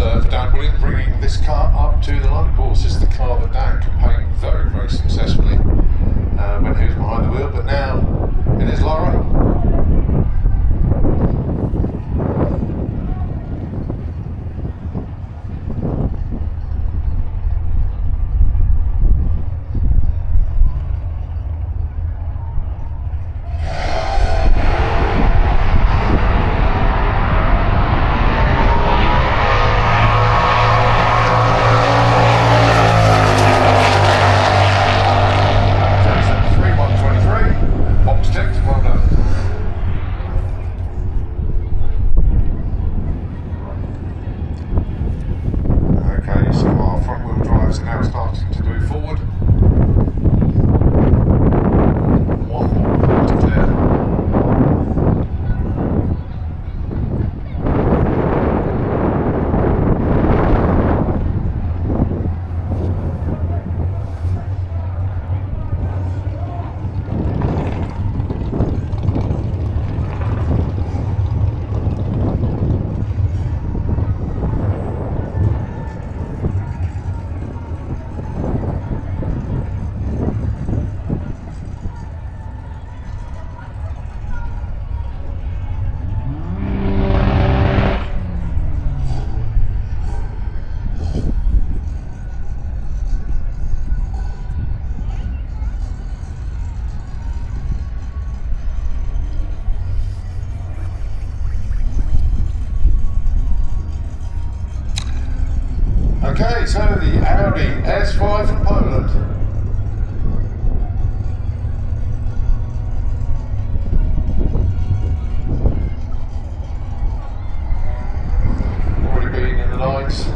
for Dan William bringing this car up to the London course. This is the car that Dan campaigned very, very successfully when he was behind the wheel, but now it is Laura. Okay, so the Audi S5 from Poland. Already been in the lights. Goes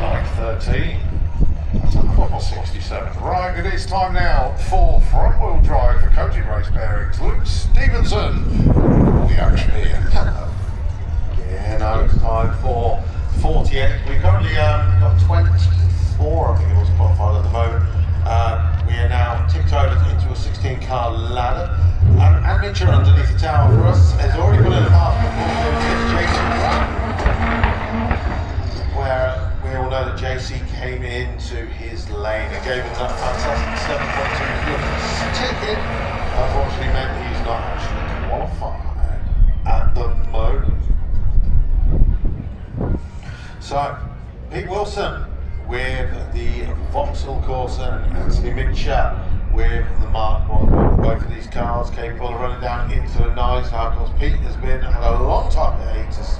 913. That's a proper 67. Right, it is time now for front wheel drive for coated race bearings. Luke Stevenson, the action here. Yeah, now it's time for 48. We've currently got 24, I think it was, qualified at the moment. We are now tipped over into a 16-car ladder. Adventure underneath the tower for us has already put in a pass where we all know that JC came into his lane and gave him that fantastic 7.2 ticket. Unfortunately meant he's not actually qualified at the moment. So, Pete Wilson with the Vauxhall Corsa and Anthony Mitchell with the Mark 1. Both of these cars capable of running down into the nines. Now, of course, Pete has been had a long time hiatus,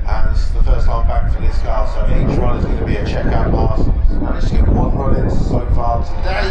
and this is the first time back for this car, so each run is going to be a checkout pass. He's managed to get one run in so far today.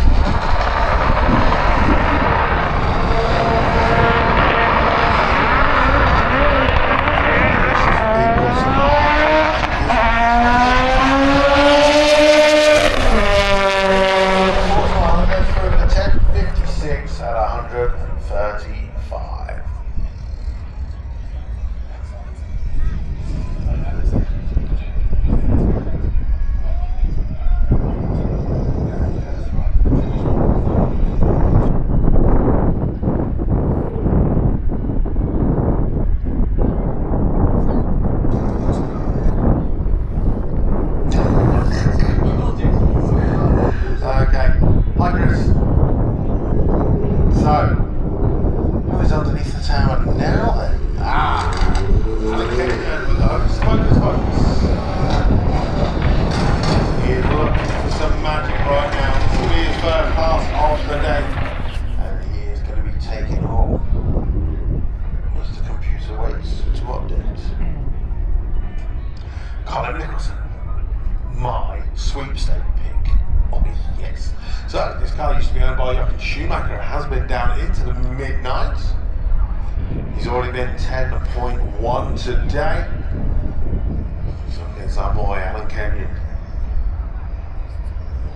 So, this car used to be owned by Jochen Schumacher. It has been down into the mid-90s. He's already been 10.1 today. So against our boy Alan Kenyon.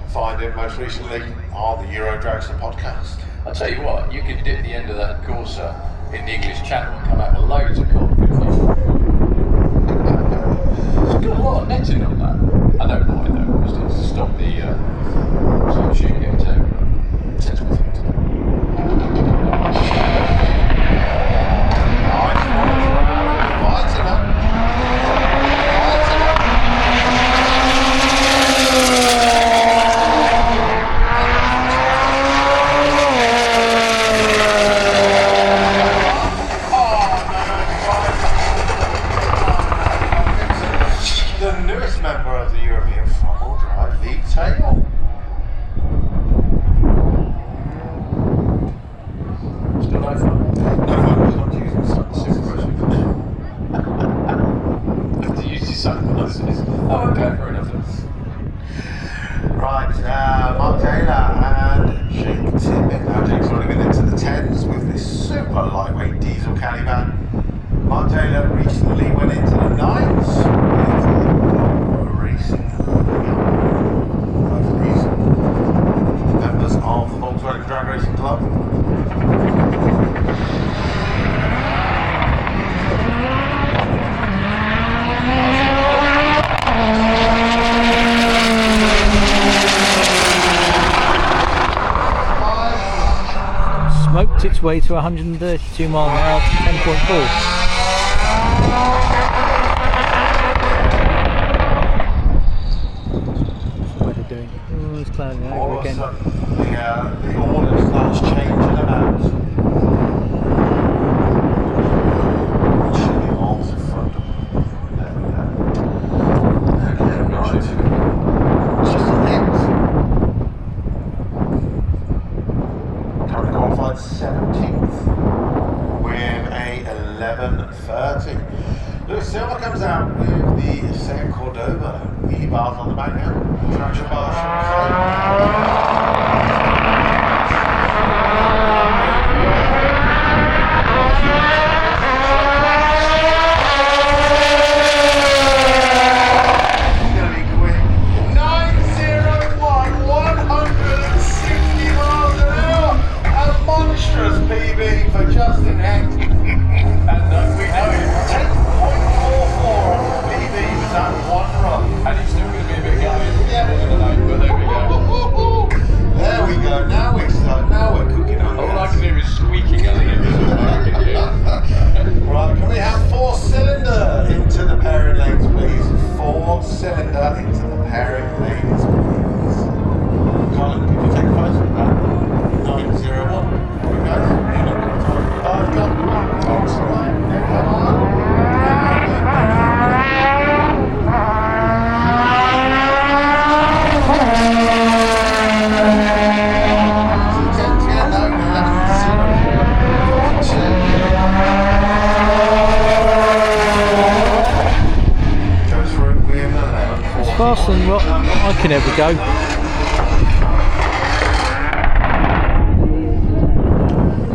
Find him most recently on the Euro Dragster podcast. I'll tell you what, you could dip the end of that Corsa in the English Channel and come out with loads of content. It's got a lot of netting on that. I don't mind though, just to stop the shooting getting too. Sensible thing to do. Caliban. Mark Taylor recently went into the nines with racing both of these members of the Volkswagen Drag Racing Club. Smoked its way to 132 mile an hour, 10.4. What are they doing? Oh, it's clouding All over of a again. sudden, the order starts changing about. Chilling all to front. There we go. Okay, right. Just an X. Currently qualified 17th with a 11:30. Lewis Silver comes out with the Seat Cordova. Wheelie bars on the back now. Traction bars, should we say. It's going to be quick. 901, 160 miles an hour. A monstrous PB for Justin Hecht. And we know it. 10.44 on the PB was that one run. And he's still going to be a bit going. Yeah. I don't know, but there we go. There we go. Now we're cooking on All I this. can hear is squeaking under him. Right, can we have 4-cylinder into the pairing lanes, please? 4-cylinder into the pairing lanes, please. Colin, could you take a photo of that? 901. Here we go. I've got box right. Come on. Goes through with 11. It's faster than what I can ever go.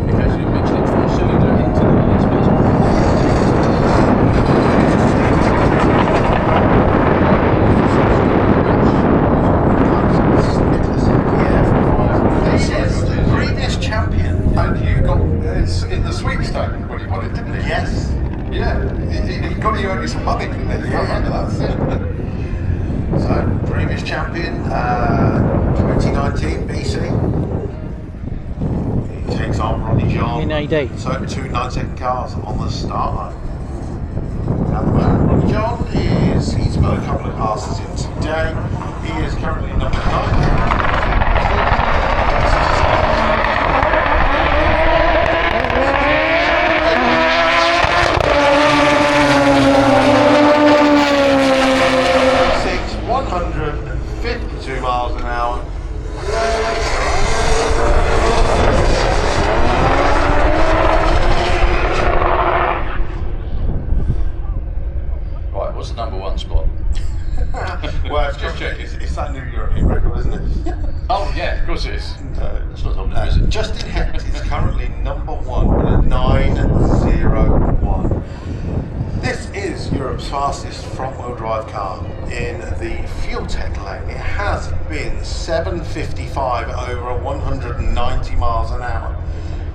Because you mentioned it 4-cylinder into the last bit. This is the previous champion. And you got in the sweepstake when he won it, didn't he? Yes. Yeah, he got you earning some money, didn't he? I remember that. So, previous champion, 2019 BC. He takes on Ronnie John. In AD. So, 2 9-second cars on the start line. At the moment, Ronnie John he's got a couple of passes in today. He is currently number 9. Six, 152 miles an hour. Right, what's the number one spot? Well, it's Just checking. It's that new European record, isn't it? Oh, yeah, of course it is. That's not something, is it? Justin Hecht is currently number 1 with a 901. This is Europe's fastest front-wheel drive car in the fuel tech lane. It has been 7:55 over 190 miles an hour.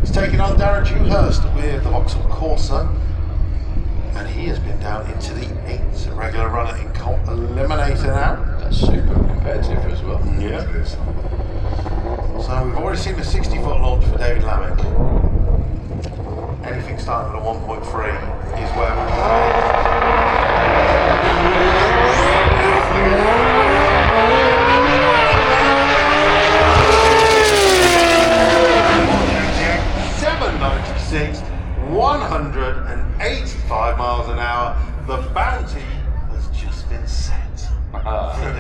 It's taken on Darren Dewhurst with the Vauxhall Corsa, and he has been down into the 8th. A regular runner in comp eliminator now. That's super competitive as well. Yeah. So we've already seen a 60-foot launch for David Lammick. Anything starting at a 1.3 is where we're .796, 185 miles an hour. The bounty has just been set for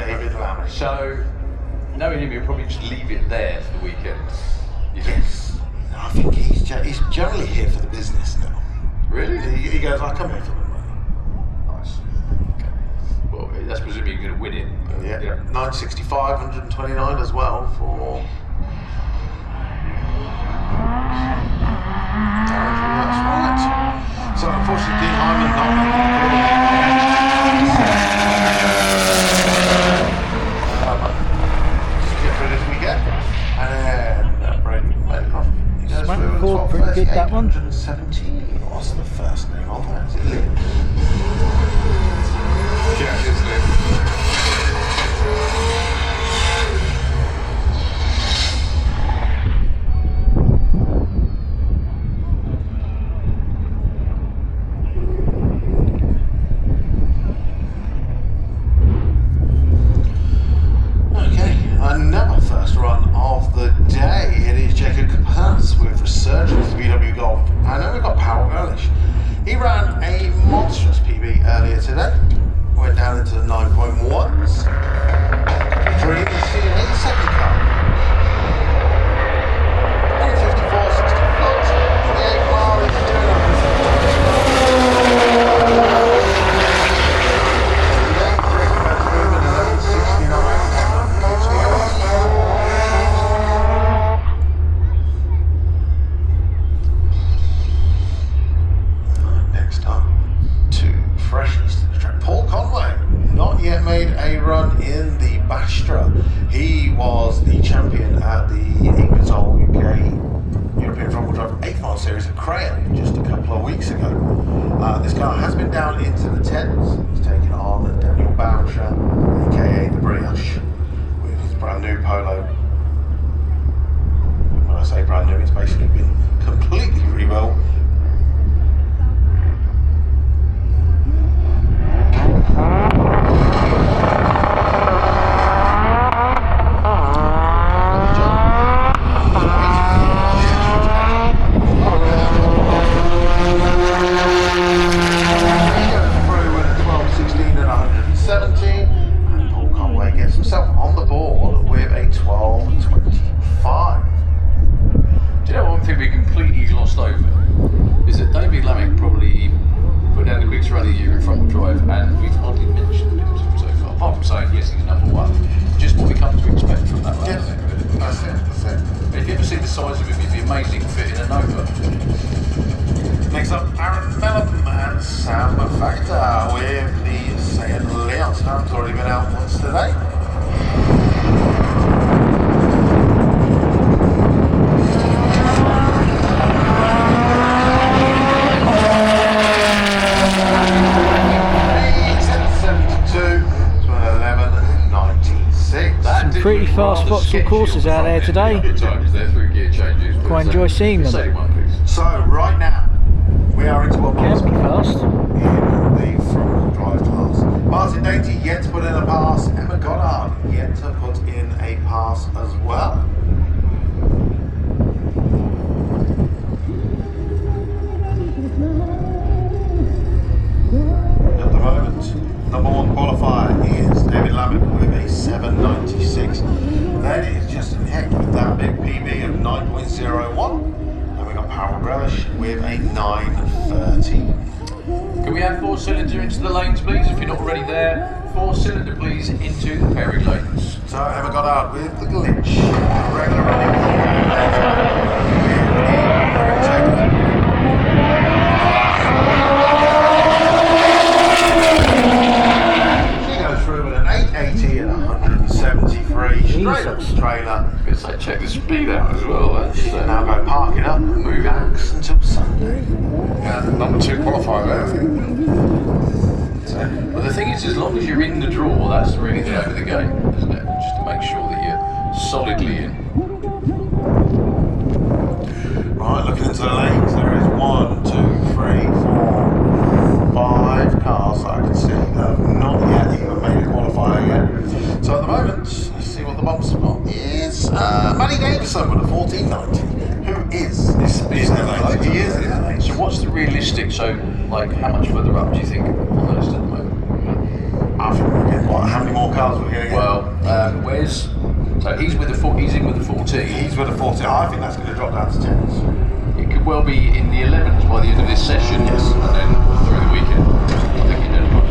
David Lammick. So, knowing him, he'll probably just leave it there for the weekend. You think? Yes, I think he's generally here for the business now. Really? He goes, I come here for the money. Nice. Okay. Well, that's presumably you're going to win it. But, Yeah, 965, 129 as well for. That's right. one? 117. What's the first name on that? Is it Liam? Yeah, it's Liam. Another first run of the day. It is Jacob Kapaz with Resurgence VW Golf. And then we've got Powell Ehrlich. He ran a monstrous PB earlier today. Went down into the 9.1s. Three in the CNA second car. 154.64. 28 miles to 200. Made a run in the Bastra. He was the champion at the Ingersoll UK European Front Wheel Drive 8 Mile Series at Crayon just a couple of weeks ago. This car has been down into the 10s. He's taken on Daniel Boucher, aka the Brioche, with his brand new Polo. When I say brand new, it's basically been completely rebuilt. Next up, Aaron Mellon and Sam Factor with the Seat Leon. Sam's already been out once today. Some pretty fast Vauxhall courses out there today. Quite enjoy seeing them. So right now we are into what can be fast in the front-wheel drive class. Martin Dainty yet to put in a pass. Emma Goddard yet to put in a pass as well. At the moment, number one qualifier is David Lambick with a 796. Then it's Justin Heck with that big PB of 9.01. Powell Relish with a 930. Can we have 4-cylinder into the lanes, please? If you're not already there, 4-cylinder, please, into the pairing lanes. So Emma Goddard with the glitch. Regular running. She goes through with an 880 and 173. Straight up the trailer. Guess I check the speed out as well. That's now go parking up, move axe until Sunday. Yeah, number 2 qualifier there, I think. So, but the thing is, as long as you're in the draw, that's really the name of the game, isn't it? Just to make sure that you're solidly in. Right, looking into the lanes, there is 1, 2, 3, 4, 5 cars that I can see that have not yet even made a qualifier yet. So at the moment, let's see what the bump spot is. Manny Davison with a 1490, who is in the lane. He is in the lane. So what's the realistic, so like how much further up do you think on the list at the moment? I think we're getting, what, how many more cars we're getting? Well, where's, so he's with the he's in with the 14. He's with a 14. I think that's going to drop down to 10s. It could well be in the 11s by the end of this session, yes, and then through the weekend. I think you're dead right.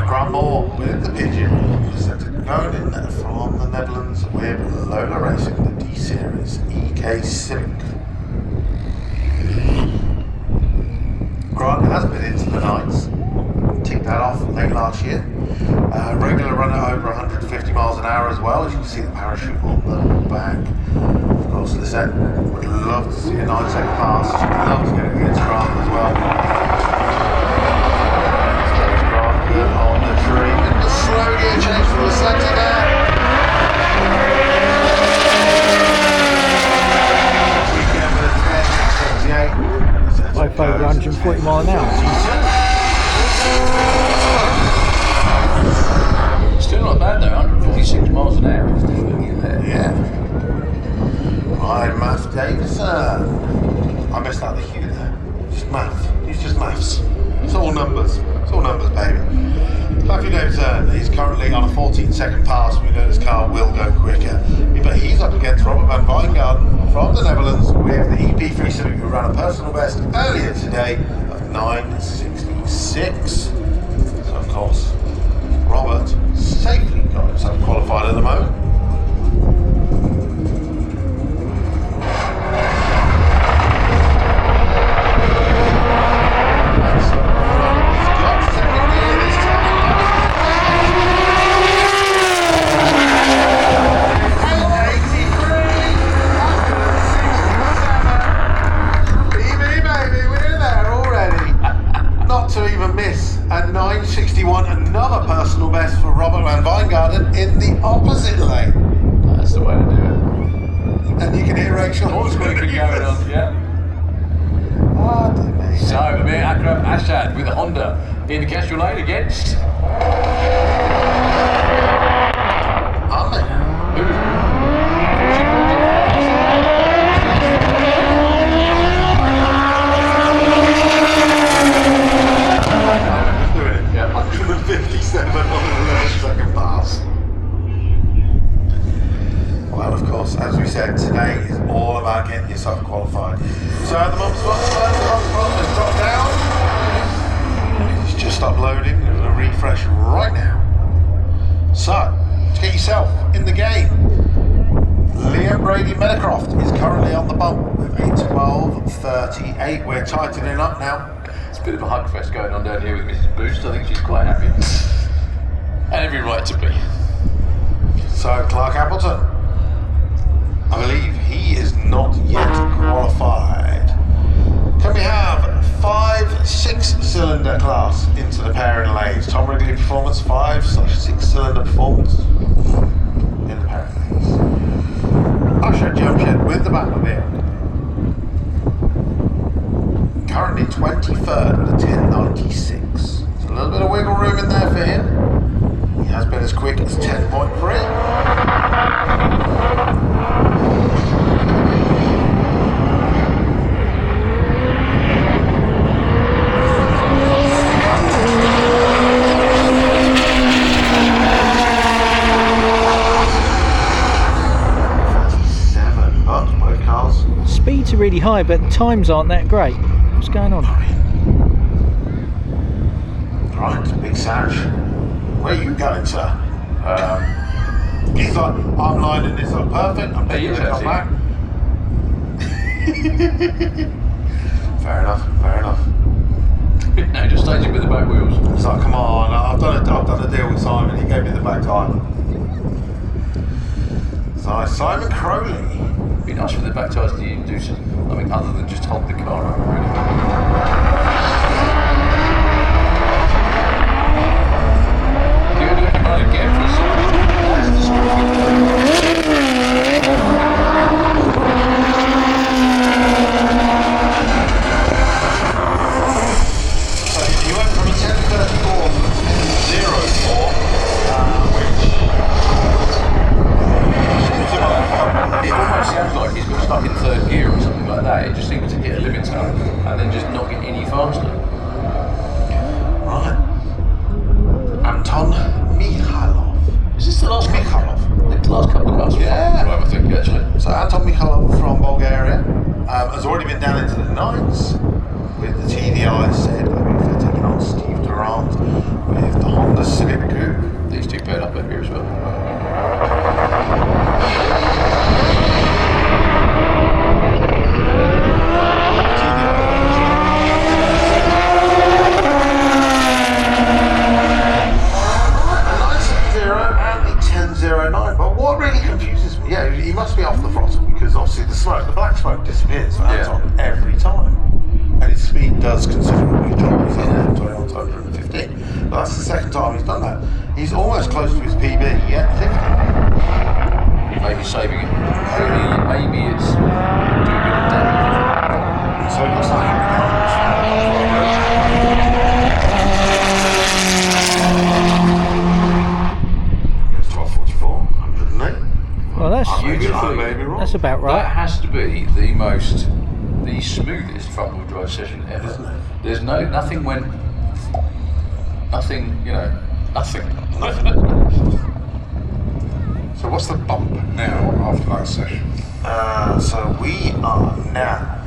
Grant Moore with the Pigeon, set to going in from the Netherlands with Lola Racing, the D-Series EK Civic. Grant has been into the nights. Ticked that off late last year. Regular runner over 150 miles an hour as well, as you can see the parachute on the back. Of course, Lisette would love to see a 9-second pass. She'd love to get it against Grant as well. There's Grant good on the tree. And the slow gear change for Lisette there. Weekend with a 10.78. Both over 140 miles an hour. Still not bad though, 146 miles an hour. It's definitely in there. Yeah. Right, Matt Davison. I missed out the hue there. Just math. It's just maths. It's all numbers. It's all numbers, baby. Matthew Davison is currently on a 14-second pass. We know this car will go quicker. But he's up against Robert van Wijngaarden from the Netherlands with the EP3 Civic, who ran a personal best earlier today of 9.66. So, of course, Robert safely got himself qualified at the moment. To even miss at 9.61, another personal best for Robert van Wijngaarden in the opposite lane. That's the way to do it. And you can hear Rachel. What's going to go on? Yeah. Oh, dear me. So, Amir Akram Ashad with a Honda in the Kestrel lane against. Doing it. Yeah. 157 on an 11-second pass. Well, of course, as we said, today is all about getting yourself qualified. So at the moment, the has dropped down. It's just uploading. It's going to refresh right now. So, to get yourself in the game, Liam Brady Meadowcroft is currently on the bump with a 12.38. We're tightening up now. It's a bit of a hug fest going on down here with Mrs. Boost. I think she's quite happy. And every right to be. So, Clark Appleton, I believe he is not yet qualified. Can we have 5-6-cylinder class into the pairing lanes? Tom Wrigley Performance 5/6-cylinder performance in the pairing lanes. Usher Junction with the Batmobile. Currently 23rd with a 10.96. There's a little bit of wiggle room in there for him. He has been as quick as 10.3. Speeds are really high, but times aren't that great. What's going on? Right, Big Sarge. Where are you going, sir? He's like, I'm lining this up perfect. I'm taking to come back. Fair enough, fair enough. No, just stage it with the back wheels. It's like, come on, I've done a deal with Simon. He gave me the back tyre. So Simon Crowley. It'd be nice for the back tyres to do something other than just hold the car up, really. Good looking again for So you went from a 10.34 to a 10.04, It almost sounds like he's got stuck in third gear or something like that. It just seems to hit a limiter and then just not get any faster. Right. Anton Mikhailov. Is this the last Mikhailov. The last couple of cars? Yeah. Right, I think actually. So Anton Mikhailov from Bulgaria has already been down into the nines with the TDI said. They're taking on Steve Durant with the Honda Civic Coupe. These two paired up over here as well. must be off the throttle because obviously the black smoke disappears from Anton every time. And his speed does considerably drop. He's on 20 on 115. But that's the second time he's done that. He's almost close to his PB, yet 50. Maybe saving it. Maybe it's doing a bit of damage. So it looks like it's 1244, 108. Well, that's Beautifully. Maybe wrong. that's about That right. has to be the smoothest front-wheel drive session ever. Isn't it? There's nothing went, nothing. So what's the bump now after that session? So we are now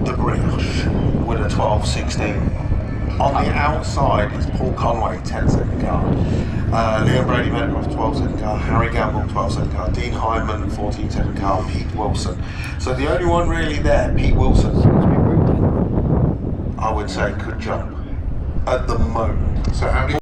the Brioche with a 1216. On the outside is Paul Conway, 10-second car. Liam Brady Meadowcroft, 12-second car. Harry Gamble, 12-second car. Dean Hyman, 14-second car. Pete Wilson. So the only one really there, Pete Wilson, I would say could jump at the moment. So how many